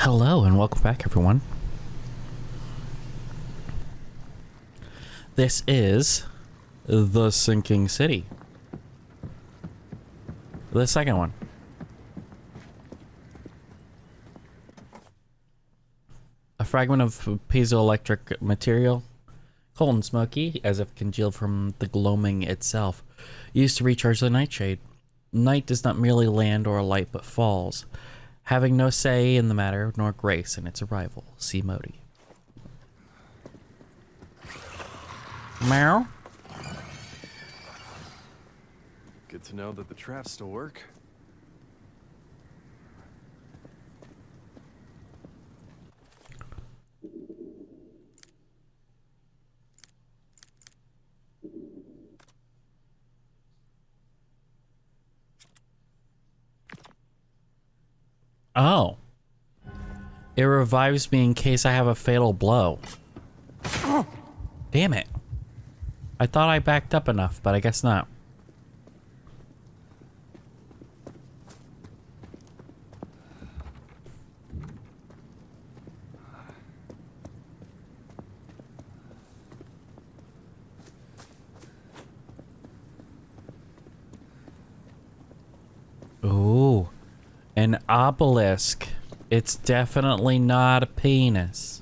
Hello and welcome back, everyone. This is The Sinking City. The second one. A fragment of piezoelectric material, cold and smoky, as if congealed from the gloaming itself, used to recharge the nightshade. Night does not merely land or alight, but falls, having no say in the matter nor grace in its arrival. See Modi. Meow. Good to know that the traps still work. Oh. It revives me in case I have a fatal blow. Damn it. I thought I backed up enough, but I guess not. Ooh. An obelisk. It's definitely not a penis.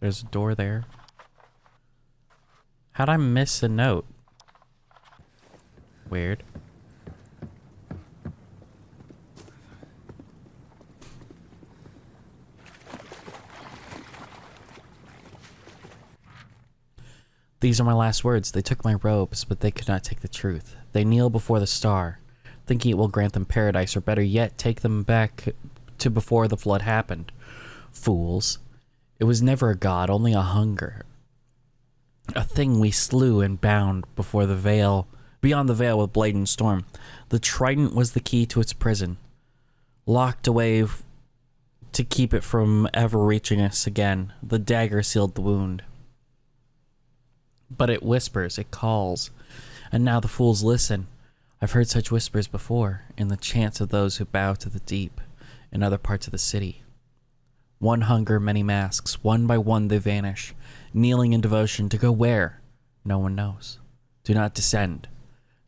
There's a door there. How'd I miss a note? Weird. These are my last words. They took my robes, but they could not take the truth. They kneel before the star, thinking it will grant them paradise, or better yet, take them back to before the flood happened. Fools. It was never a god, only a hunger. A thing we slew and bound before the veil, beyond the veil with blade and storm. The trident was the key to its prison, locked away to keep it from ever reaching us again. The dagger sealed the wound. But it whispers, it calls, and now the fools listen. I've heard such whispers before, in the chants of those who bow to the deep, in other parts of the city. One hunger, many masks. One by one they vanish, kneeling in devotion to go where? No one knows. Do not descend.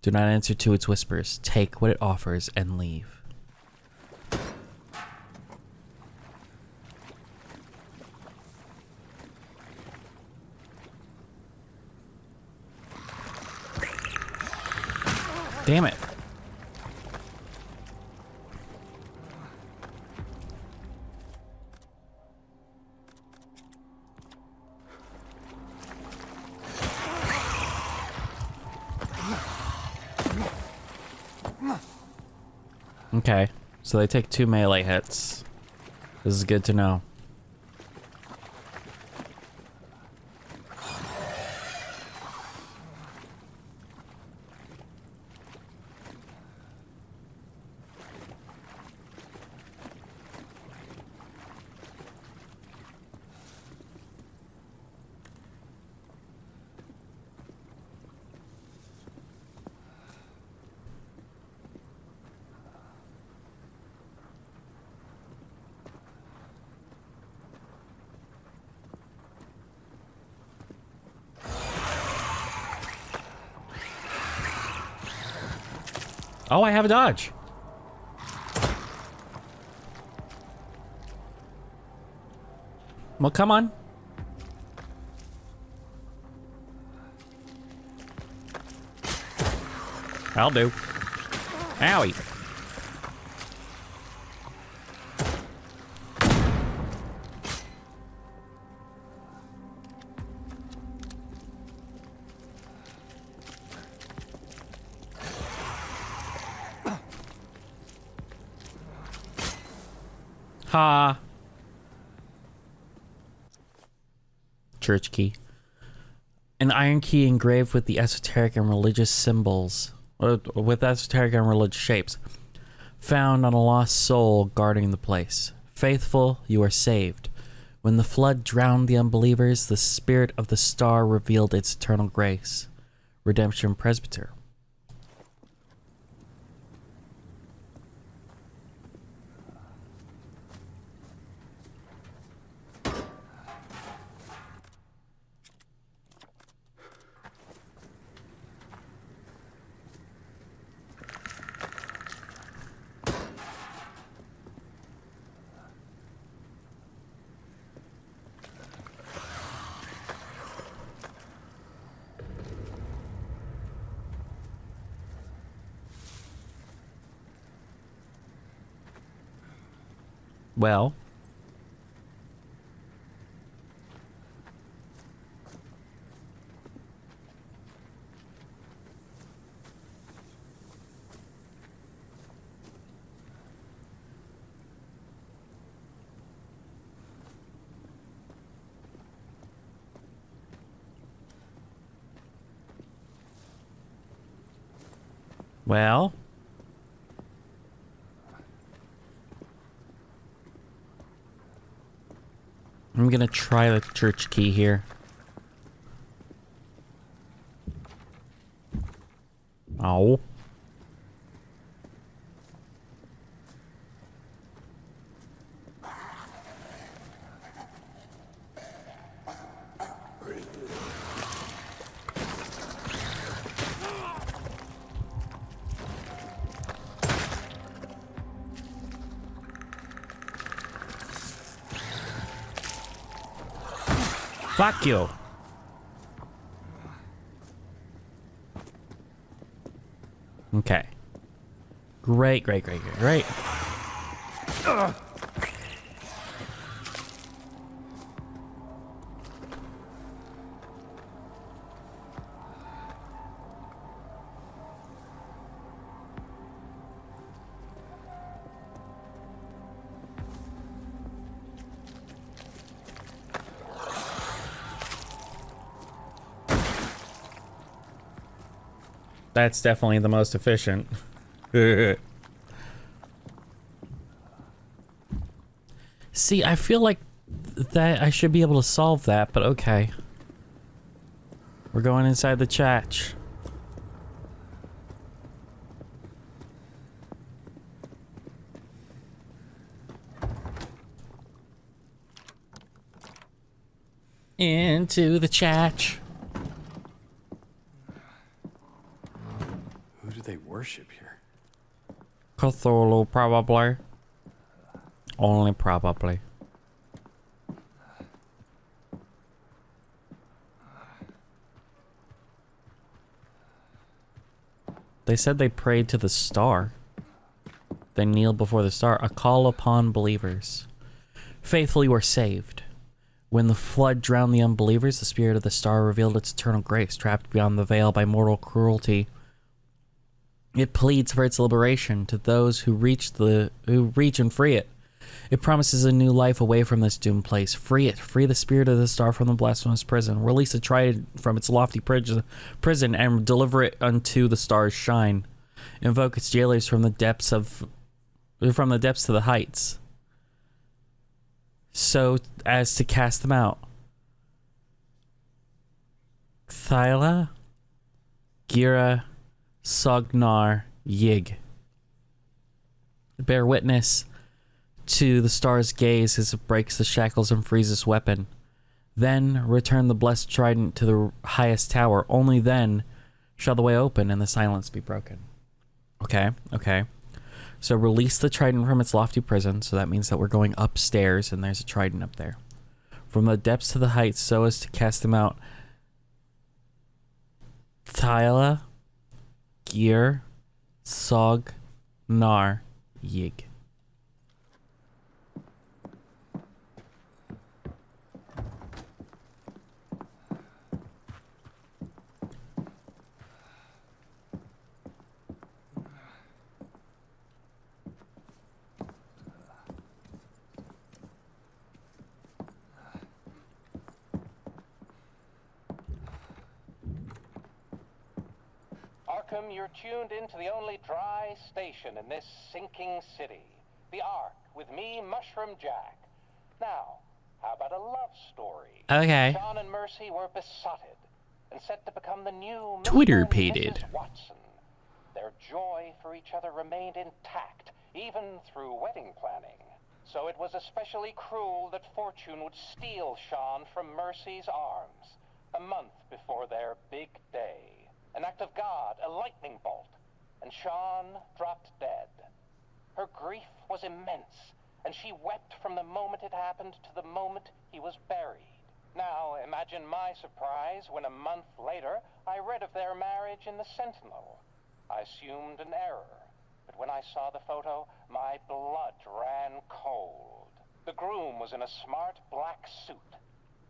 Do not answer to its whispers. Take what it offers and leave. Damn it. Okay, so they take 2 melee hits. This is good to know. Oh, I have a dodge. Well, come on. I'll do. Owie. Ha. Church key. An iron key engraved with the esoteric and religious symbols, or with esoteric and religious shapes, found on a lost soul guarding the place. Faithful, you are saved. When the flood drowned the unbelievers, the spirit of the star revealed its eternal grace. Redemption Presbyter. Well, well, I'm gonna try the church key here. Oh. Fuck you. Okay. Great, great, great, great, great. That's definitely the most efficient. See, I feel like that I should be able to solve that, but okay. We're going inside the church. Into the church. Who do they worship here? Cthulhu, probably. Only probably. They said they prayed to the star. They kneeled before the star. A call upon believers. Faithful, you are saved. When the flood drowned the unbelievers, the spirit of the star revealed its eternal grace. Trapped beyond the veil by mortal cruelty, it pleads for its liberation to those who reach and free it. It promises a new life away from this doomed place. Free it. Free the spirit of the star from the blasphemous prison. Release the trident from its lofty prison and deliver it unto the star's shine. Invoke its jailers from the depths to the heights, so as to cast them out. Thyla, Gira, Sognar, Yig. Bear witness to the star's gaze as it breaks the shackles and frees its weapon. Then return the blessed trident to the highest tower. Only then shall the way open and the silence be broken. Okay, okay. So release the trident from its lofty prison. So that means that we're going upstairs and there's a trident up there. From the depths to the heights, so as to cast them out. Thyla, Gir, Sog, Nar, Yig. Welcome, you're tuned into the only dry station in this sinking city. The Ark, with me, Mushroom Jack. Now, how about a love story? Okay. Sean and Mercy were besotted and set to become the new Mr. Twitter and pated. Mrs. Watson. Their joy for each other remained intact, even through wedding planning. So it was especially cruel that fortune would steal Sean from Mercy's arms a month before their big day. An act of God, a lightning bolt, and Sean dropped dead. Her grief was immense, and she wept from the moment it happened to the moment he was buried. Now, imagine my surprise when a month later I read of their marriage in the Sentinel. I assumed an error, but when I saw the photo, my blood ran cold. The groom was in a smart black suit,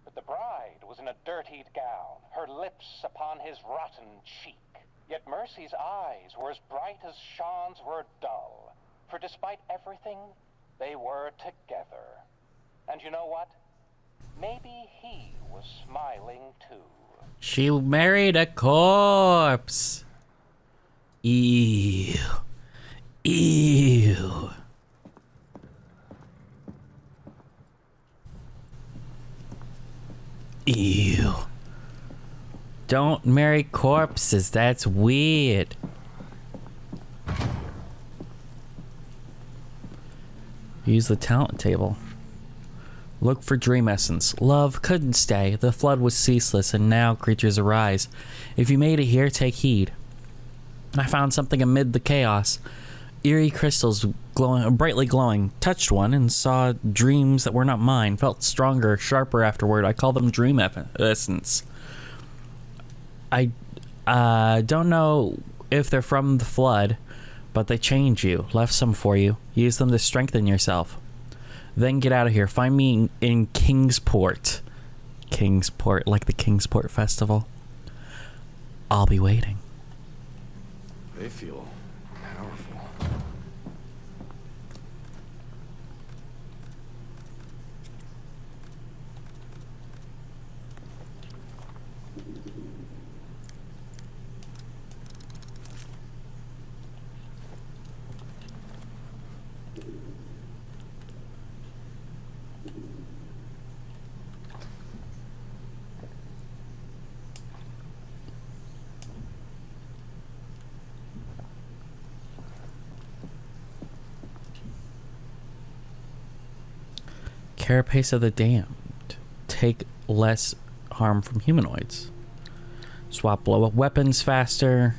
but the bride was in a dirtied gown, her lips upon his rotten cheek. Yet Mercy's eyes were as bright as Sean's were dull, for despite everything, they were together. And you know what? Maybe he was smiling too. She married a corpse. Ew. Ew. Ew. Don't marry corpses. That's weird. Use the talent table. Look for dream essence. Love couldn't stay. The flood was ceaseless, and now creatures arise. If you made it here, take heed. I found something amid the chaos. Eerie crystals glowing, brightly glowing. Touched one and saw dreams that were not mine. Felt stronger, sharper afterward. I call them dream essence. I don't know if they're from the flood, but they change you. Left some for you. Use them to strengthen yourself. Then get out of here. Find me in Kingsport. Kingsport, like the Kingsport Festival. I'll be waiting. They feel powerful. Carapace of the Damned. Take less harm from humanoids. Swap blow up weapons faster.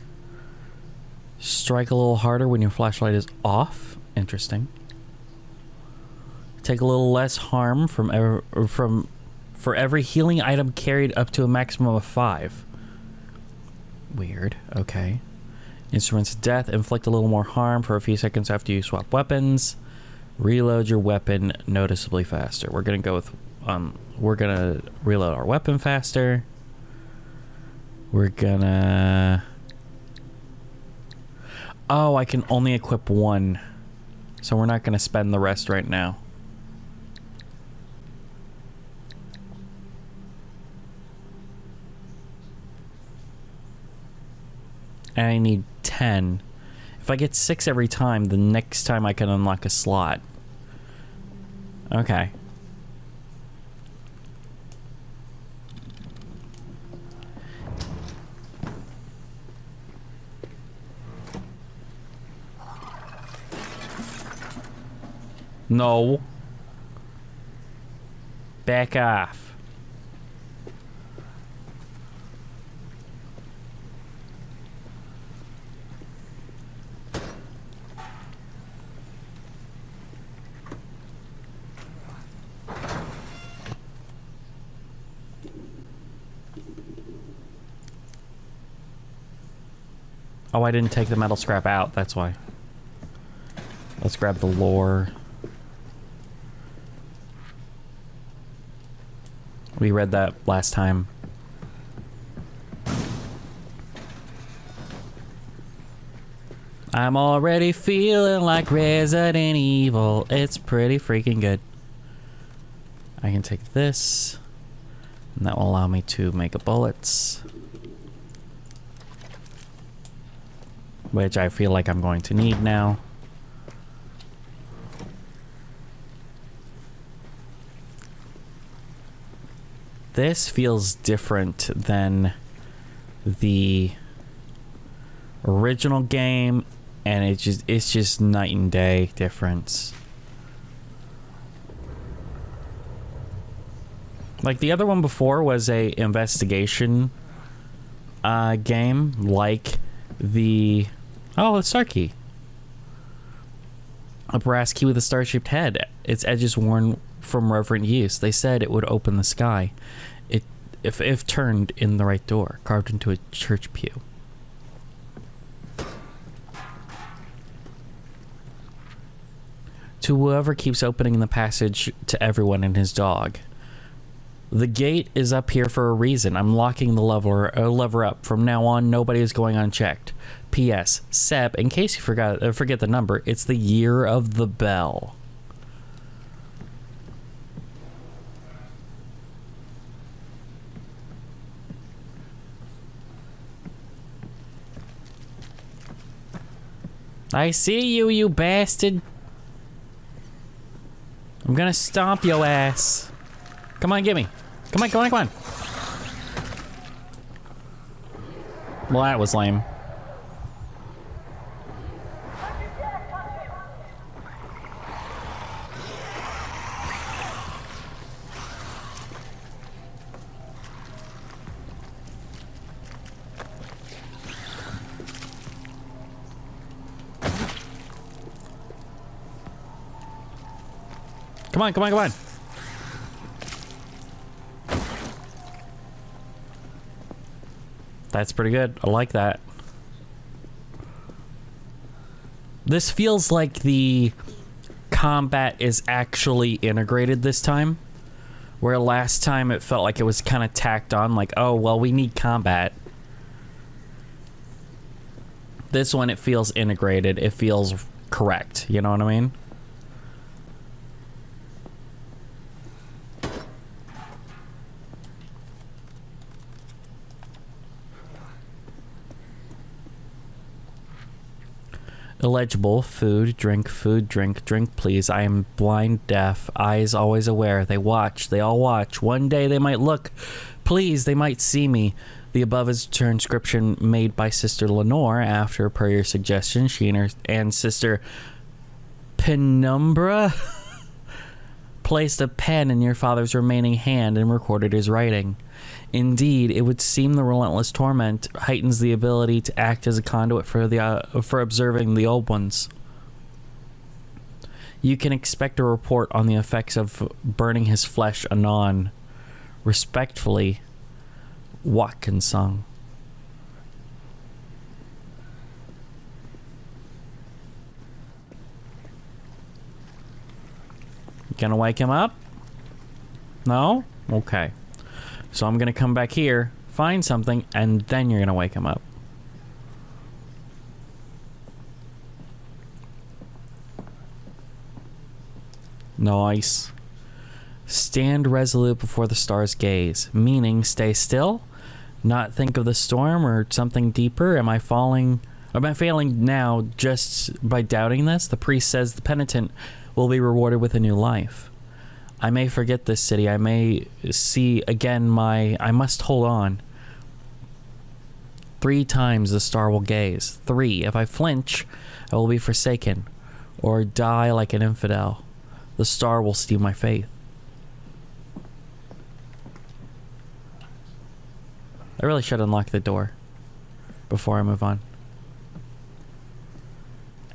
Strike a little harder when your flashlight is off. Interesting. Take a little less harm for every healing item carried up to a maximum of 5. Weird. Okay. Instruments of death. Inflict a little more harm for a few seconds after you swap weapons. Reload your weapon noticeably faster. We're gonna go with we're gonna reload our weapon faster. We're gonna I can only equip one, so we're not gonna spend the rest right now. And I need 10. If I get 6 every time, the next time I can unlock a slot. Okay. No. Back off. Oh, I didn't take the metal scrap out, that's why. Let's grab the lore. We read that last time. I'm already feeling like Resident Evil. It's pretty freaking good. I can take this, and that will allow me to make bullets. which I feel like I'm going to need now. This feels different than the original game, and it's just night and day difference. Like the other one before was a investigation game, like the star key, a brass key with a star-shaped head. Its edges worn from reverent use. They said it would open the sky, if turned in the right door, carved into a church pew. To whoever keeps opening the passage to everyone and his dog. The gate is up here for a reason. I'm locking the lever up. From now on, nobody is going unchecked. P.S. Seb, in case you forget the number, it's the year of the bell. I see you, you bastard. I'm gonna stomp your ass. Come on, get me. Come on, come on, come on. Well, that was lame. Come on, come on, come on. That's pretty good. I like that. This feels like the combat is actually integrated this time. Where last time it felt like it was kind of tacked on, like, oh, well, we need combat. This one, it feels integrated. It feels correct. You know what I mean? Illegible. Food, drink, please. I am blind, deaf, eyes always aware. They watch, they all watch. One day they might look. Please, they might see me. The above is a transcription made by Sister Lenore after, per your suggestion, she and Sister Penumbra placed a pen in your father's remaining hand and recorded his writing. Indeed, it would seem the relentless torment heightens the ability to act as a conduit for observing the old ones. You can expect a report on the effects of burning his flesh anon. Respectfully, Watkinson. Gonna wake him up? No? Okay. So I'm gonna come back here, find something, and then you're gonna wake him up. Nice. Stand resolute before the star's gaze. Meaning, stay still? Not think of the storm or something deeper? Am I failing now just by doubting this? The priest says the penitent will be rewarded with a new life. I may forget this city. I may see again I must hold on. 3 times the star will gaze. 3. If I flinch, I will be forsaken or die like an infidel. The star will steal my faith. I really should unlock the door before I move on.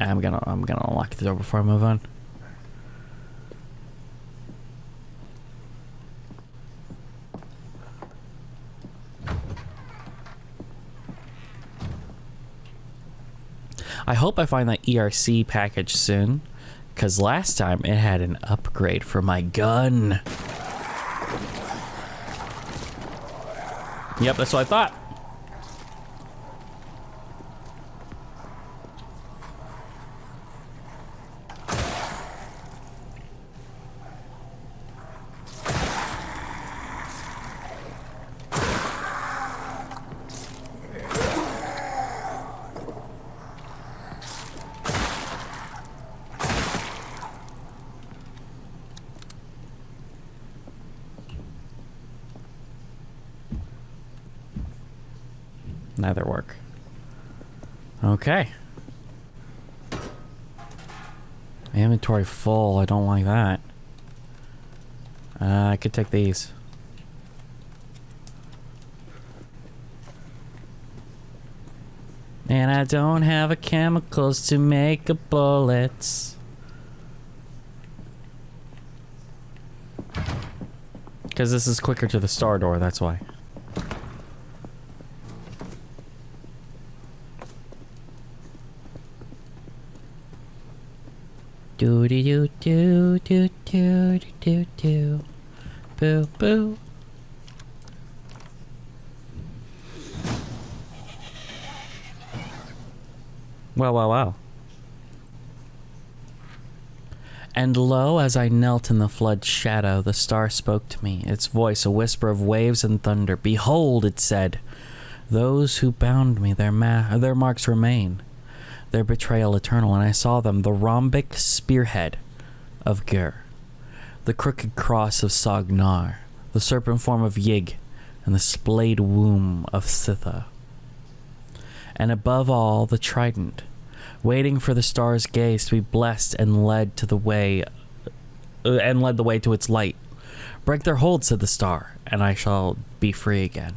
I'm gonna unlock the door before I move on. I hope I find that ERC package soon, because last time it had an upgrade for my gun. Yep, that's what I thought. Neither work. Okay. Inventory full. I don't like that. I could take these. And I don't have a chemicals to make a bullets. Because this is quicker to the star door, that's why. Do do do do do do do do. Boo boo. Wow, wow, wow. And lo, as I knelt in the flood shadow, the star spoke to me, its voice a whisper of waves and thunder. Behold, it said, those who bound me, their marks remain, their betrayal eternal. And I saw them, the rhombic spearhead of Gur, the crooked cross of Sognar, the serpent form of Yig, and the splayed womb of Sitha. And above all, the trident, waiting for the star's gaze to be blessed and led to the way, led the way to its light. Break their hold, said the star, and I shall be free again.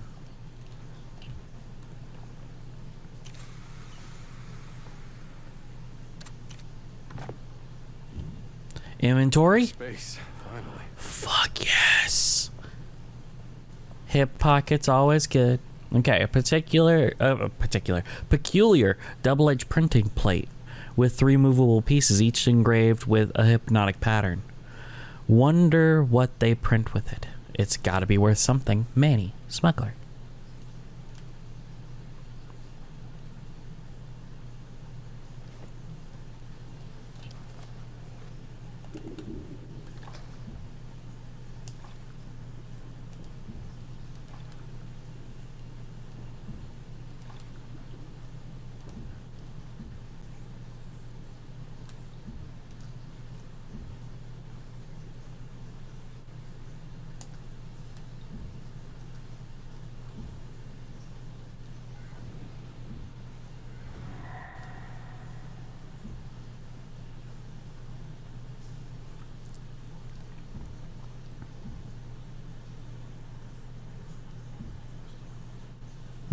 Inventory? Space, finally. Fuck yes. Hip pockets always good. Okay, a peculiar double-edged printing plate with 3 movable pieces, each engraved with a hypnotic pattern. Wonder what they print with it. It's gotta be worth something. Manny, smuggler.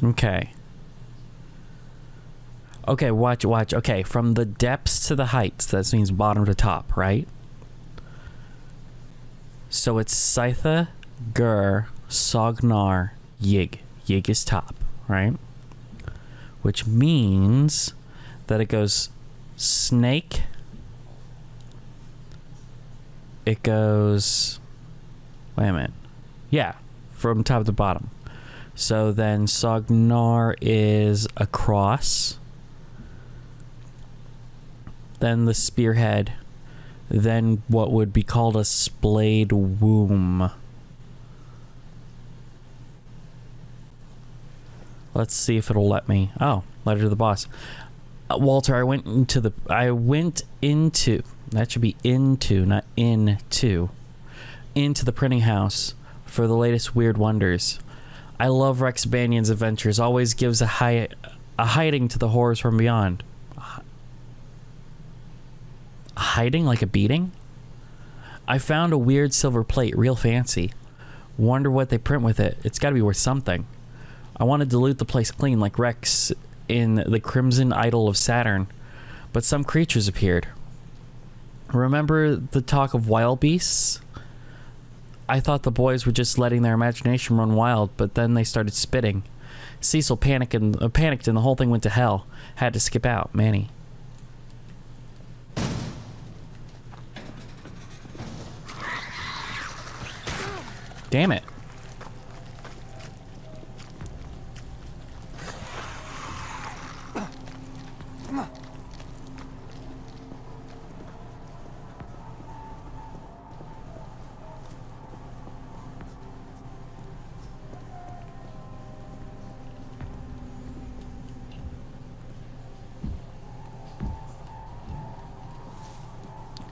Okay. Okay, watch. Okay, from the depths to the heights, that means bottom to top, right? So it's Sitha, Gur, Sognar, Yig. Yig is top, right? Which means that it goes snake. It goes... Wait a minute. Yeah, from top to bottom. So then Sognar is a cross. Then the spearhead. Then what would be called a splayed womb. Let's see if it'll let me. Oh, letter to the boss. Walter, I went into... That should be into, not into. Into the printing house for the latest weird wonders. I love Rex Banyan's adventures. Always gives a hiding to the horrors from beyond. A hiding like a beating? I found a weird silver plate, real fancy. Wonder what they print with it. It's gotta be worth something. I wanted to loot the place clean like Rex in the Crimson Idol of Saturn, but some creatures appeared. Remember the talk of wild beasts? I thought the boys were just letting their imagination run wild, but then they started spitting. Cecil panicked and the whole thing went to hell. Had to skip out. Manny. Damn it.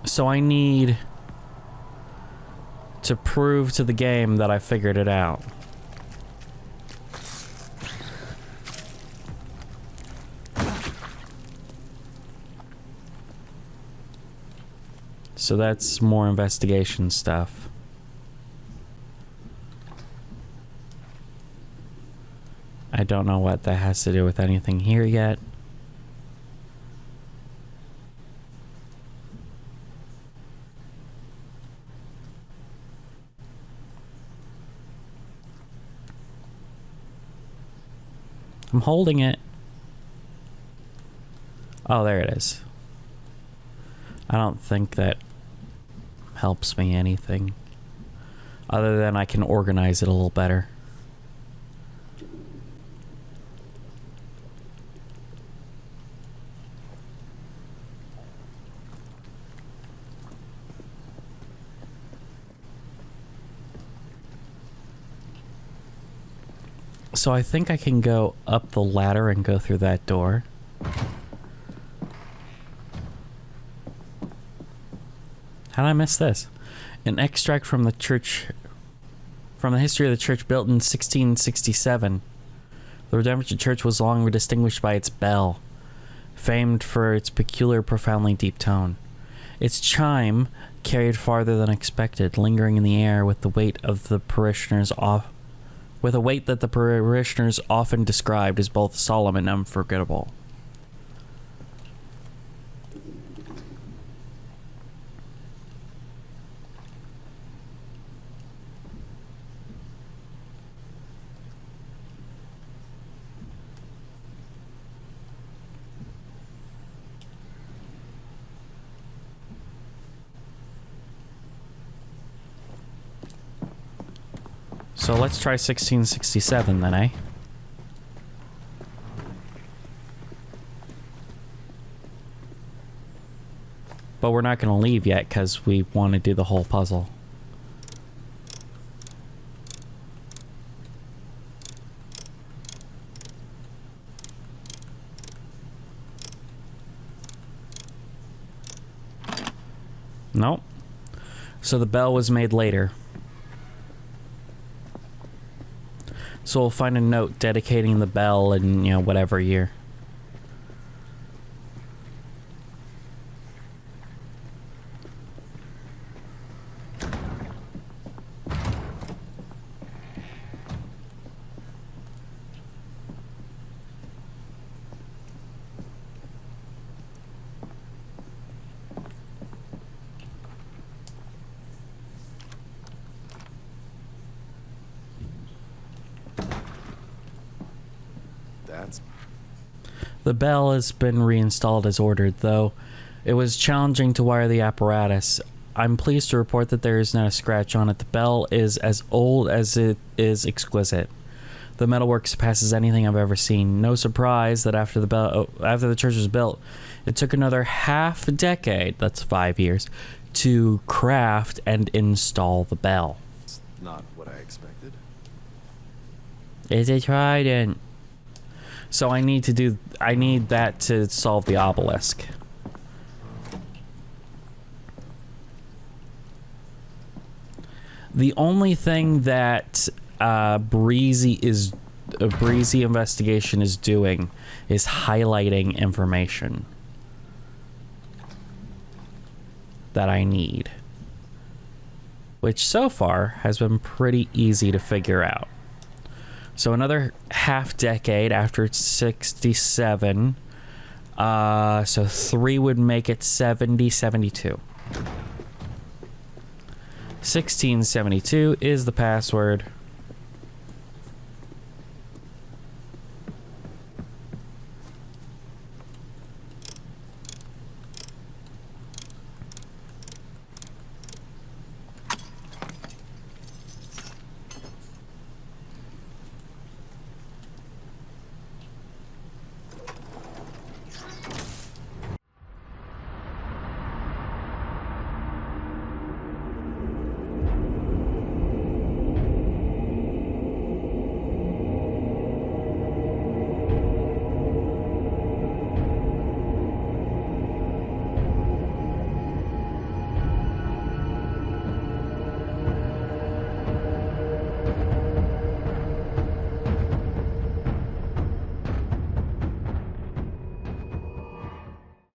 So I need to prove to the game that I figured it out. So that's more investigation stuff. I don't know what that has to do with anything here yet. I'm holding it. Oh, there it is. I don't think that helps me anything other than I can organize it a little better. So I think I can go up the ladder and go through that door. How did I miss this? An extract from the church, from the history of the church built in 1667. The Redemption Church was long distinguished by its bell, famed for its peculiar, profoundly deep tone. Its chime carried farther than expected, lingering in the air with the weight of the parishioners with a weight that the parishioners often described as both solemn and unforgettable. So let's try 1667 then, eh? But we're not going to leave yet because we want to do the whole puzzle. Nope. So the bell was made later. So we'll find a note dedicating the bell in, you know, whatever year. The bell has been reinstalled as ordered, though it was challenging to wire the apparatus. I'm pleased to report that there is not a scratch on it. The bell is as old as it is exquisite. The metalwork surpasses anything I've ever seen. No surprise that after the church was built, it took another half a decade, that's 5 years, to craft and install the bell. It's not what I expected. It's a trident. So I need that to solve the obelisk. The only thing that Breezy Investigation is doing is highlighting information that I need, which so far has been pretty easy to figure out. So another half decade after 67. So 3 would make it 72. 1672 is the password.